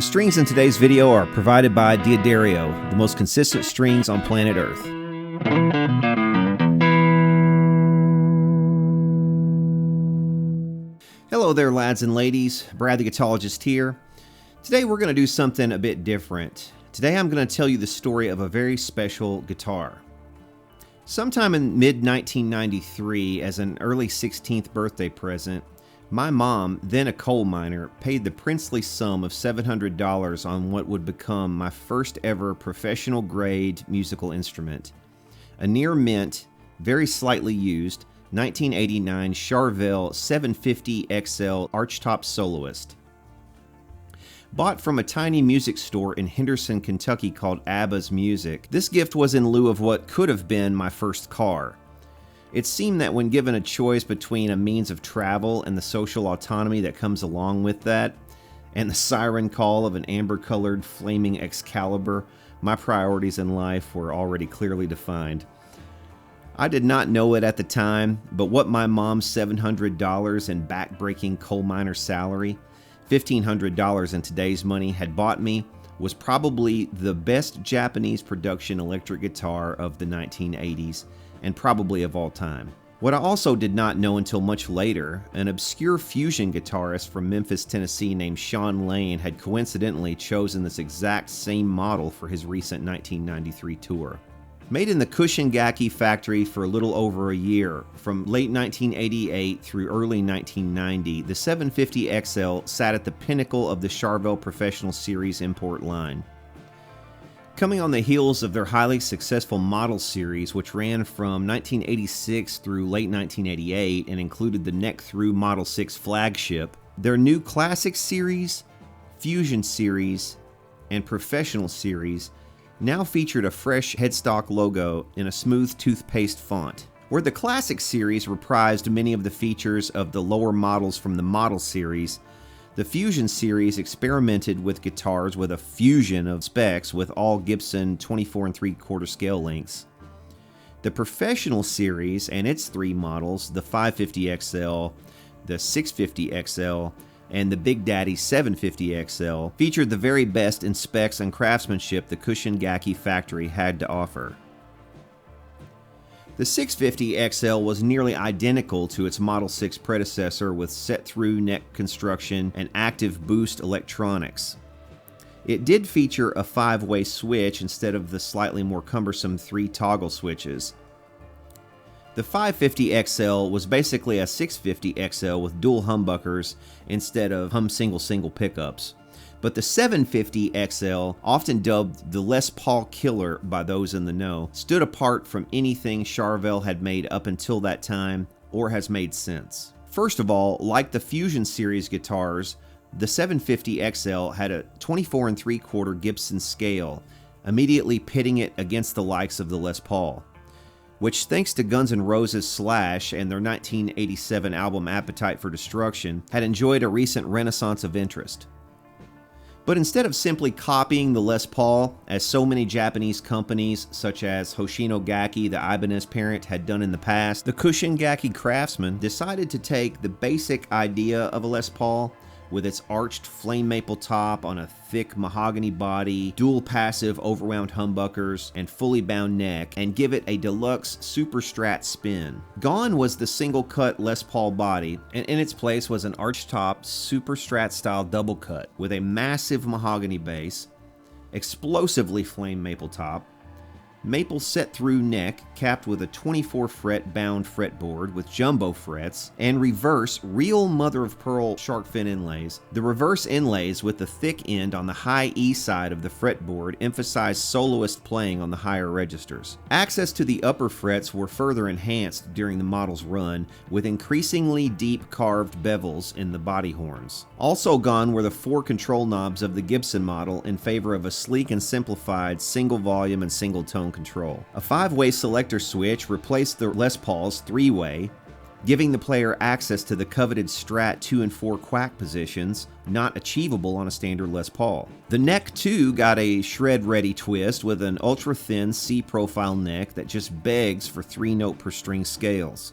The strings in today's video are provided by Diodario, the most consistent strings on planet Earth. Hello there, lads and ladies. Brad the Guitarologist here. Today we're going to do something a bit different. Today I'm going to tell you the story of a very special guitar. Sometime in mid-1993, as an early 16th birthday present, my mom, then a coal miner, paid the princely sum of $700 on what would become my first ever professional grade musical instrument. A near mint, very slightly used, 1989 Charvel 750 XL Archtop Soloist. Bought from a tiny music store in Henderson, Kentucky called Abba's Music, this gift was in lieu of what could have been my first car. It seemed that when given a choice between a means of travel and the social autonomy that comes along with that, and the siren call of an amber-colored flaming Excalibur, my priorities in life were already clearly defined. I did not know it at the time, but what my mom's $700 in back-breaking coal miner salary, $1,500 in today's money, had bought me was probably the best Japanese production electric guitar of the 1980s, and probably of all time. What I also did not know until much later, an obscure fusion guitarist from Memphis, Tennessee named Shawn had coincidentally chosen this exact same model for his recent 1993 tour. Made in the Chushin Gakki factory for a little over a year, from late 1988 through early 1990, the 750 XL sat at the pinnacle of the Charvel Professional Series import line. Coming on the heels of their highly successful Model Series, which ran from 1986 through late 1988 and included the thru Model 6 flagship, their new Classic Series, Fusion Series, and Professional Series now featured a fresh headstock logo in a smooth toothpaste font. Where the Classic Series reprised many of the features of the lower models from the Model Series, the Fusion Series experimented with guitars with a fusion of specs with all Gibson 24 3/4 scale lengths. The Professional Series and its three models, the 550 XL, the 650 XL, and the Big Daddy 750 XL, featured the very best in specs and craftsmanship the Chushin Gakki factory had to offer. The 650 XL was nearly identical to its Model 6 predecessor with set-through neck construction and active boost electronics. It did feature a 5-way switch instead of the slightly more cumbersome 3 toggle switches. The 550 XL was basically a 650 XL with dual humbuckers instead of single pickups. But the 750 XL, often dubbed the Les Paul killer by those in the know, stood apart from anything Charvel had made up until that time or has made since. First of all, like the Fusion Series guitars, the 750 XL had a 24 3/4 Gibson scale, immediately pitting it against the likes of the Les Paul, which, thanks to Guns N' Roses Slash and their 1987 album Appetite for Destruction, had enjoyed a recent renaissance of interest. But instead of simply copying the Les Paul, as so many Japanese companies such as Chushin Gakki, the Ibanez parent, had done in the past, the Chushin Gakki craftsman decided to take the basic idea of a Les Paul, with its arched flame maple top on a thick mahogany body, dual passive overwound humbuckers, and fully bound neck, and give it a deluxe super strat spin. Gone was the single cut Les Paul body, and in its place was an arched top super strat style double cut with a massive mahogany base, explosively flame maple top, maple set-through neck capped with a 24-fret bound fretboard with jumbo frets, and reverse real mother-of-pearl shark fin inlays. The reverse inlays with the thick end on the high E side of the fretboard emphasized soloist playing on the higher registers. Access to the upper frets were further enhanced during the model's run with increasingly deep carved bevels in the body horns. Also gone were the 4 control knobs of the Gibson model in favor of a sleek and simplified single volume and single tone control. A 5-way selector switch replaced the Les Paul's 3-way, giving the player access to the coveted Strat 2 and 4 quack positions, not achievable on a standard Les Paul. The neck too got a shred-ready twist with an ultra-thin C-profile neck that just begs for 3-note per string scales.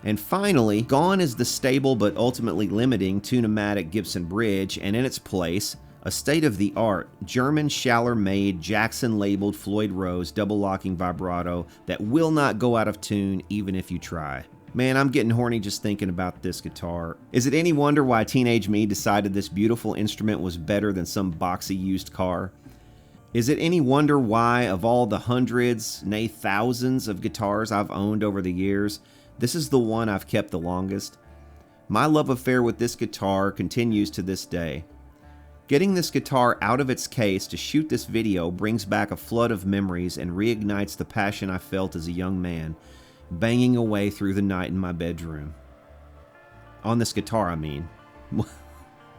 And finally, gone is the stable but ultimately limiting tune-o-matic Gibson bridge, and in its place, A state-of-the-art, German Schaller-made, Jackson-labeled Floyd Rose double-locking vibrato that will not go out of tune even if you try. Man, I'm getting horny just thinking about this guitar. Is it any wonder why teenage me decided this beautiful instrument was better than some boxy used car? Is it any wonder why, of all the hundreds, nay thousands of guitars I've owned over the years, this is the one I've kept the longest? My love affair with this guitar continues to this day. Getting this guitar out of its case to shoot this video brings back a flood of memories and reignites the passion I felt as a young man, banging away through the night in my bedroom. On this guitar, I mean.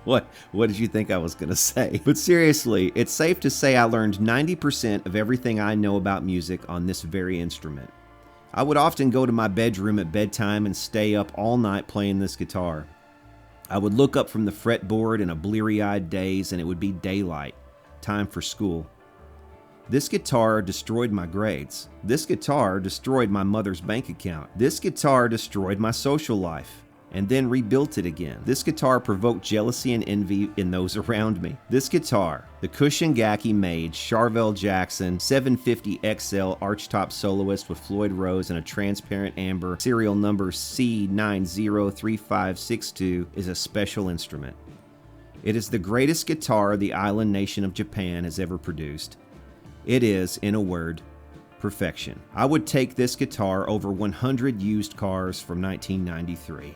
What did you think I was going to say? But seriously, it's safe to say I learned 90% of everything I know about music on this very instrument. I would often go to my bedroom at bedtime and stay up all night playing this guitar. I would look up from the fretboard in a bleary-eyed daze and it would be daylight, time for school. This guitar destroyed my grades. This guitar destroyed my mother's bank account. This guitar destroyed my social life and then rebuilt it again. This guitar provoked jealousy and envy in those around me. This guitar, the Chushin Gakki made Charvel Jackson 750 XL Archtop Soloist with Floyd Rose and a transparent amber serial number C903562 is a special instrument. It is the greatest guitar the island nation of Japan has ever produced. It is, in a word, perfection. I would take this guitar over 100 used cars from 1993.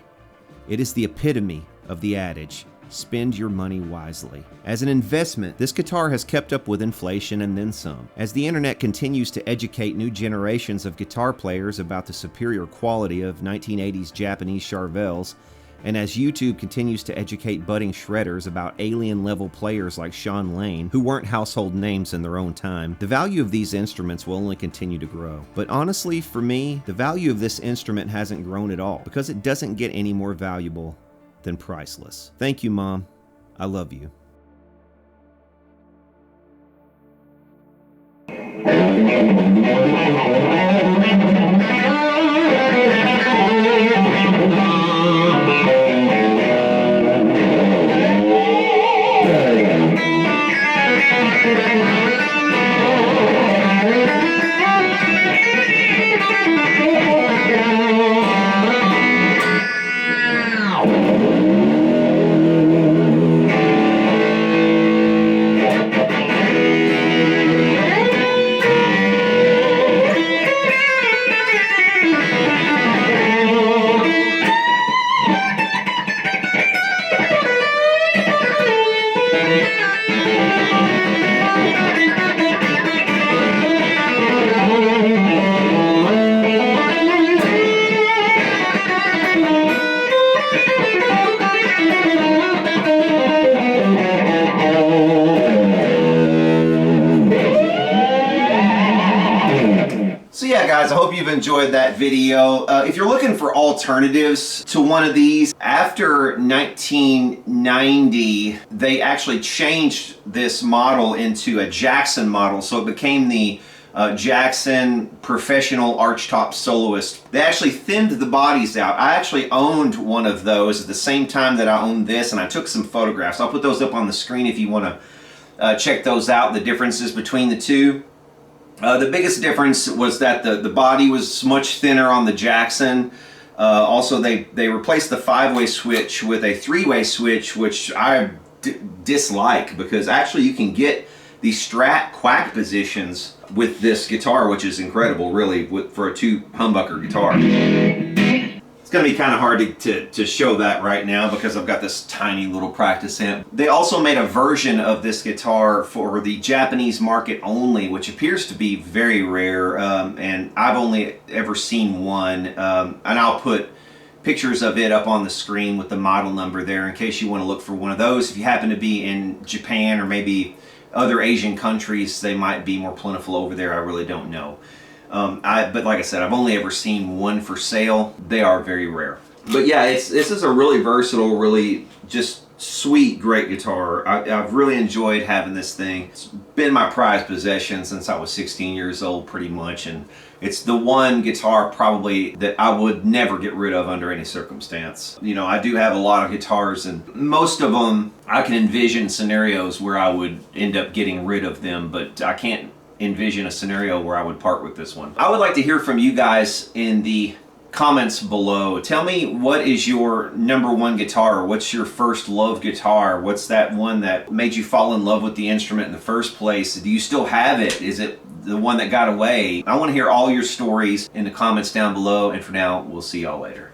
It is the epitome of the adage, spend your money wisely. As an investment, this guitar has kept up with inflation and then some. As the internet continues to educate new generations of guitar players about the superior quality of 1980s Japanese Charvels, and as YouTube continues to educate budding shredders about alien-level players like Shawn who weren't household names in their own time, the value of these instruments will only continue to grow. But honestly, for me, the value of this instrument hasn't grown at all, because it doesn't get any more valuable than priceless. Thank you, Mom. I love you. So yeah, guys, I hope you've enjoyed that video. If you're looking for alternatives to one of these, after 1990, they actually changed this model into a Jackson model, so it became the Jackson Professional Archtop Soloist. They actually thinned the bodies out. I actually owned one of those at the same time that I owned this, and I took some photographs. I'll put those up on the screen if you want to check those out, the differences between the two. The biggest difference was that the body was much thinner on the Jackson. Also, they replaced the 5-way switch with a 3-way switch, which I dislike, because actually you can get the Strat quack positions with this guitar, which is incredible, really, for a 2-humbucker guitar. It's going to be kind of hard to show that right now because I've got this tiny little practice amp. They also made a version of this guitar for the Japanese market only, which appears to be very rare, and I've only ever seen one, and I'll put pictures of it up on the screen with the model number there in case you want to look for one of those. If you happen to be in Japan or maybe other Asian countries, they might be more plentiful over there. I really don't know. But like I said, I've only ever seen one for sale. They are very rare. But yeah, this is a really versatile, really just Sweet, great guitar. I've really enjoyed having this thing. It's been my prized possession since I was 16 years old pretty much, and it's the one guitar probably that I would never get rid of under any circumstance. You know, I do have a lot of guitars, and most of them I can envision scenarios where I would end up getting rid of them, but I can't envision a scenario where I would part with this one. I would like to hear from you guys in the comments below. Tell me, what is your #1 guitar? What's your first love guitar? What's that one that made you fall in love with the instrument in the first place? Do you still have it? Is it the one that got away? I want to hear all your stories in the comments down below, and for now, we'll see y'all later.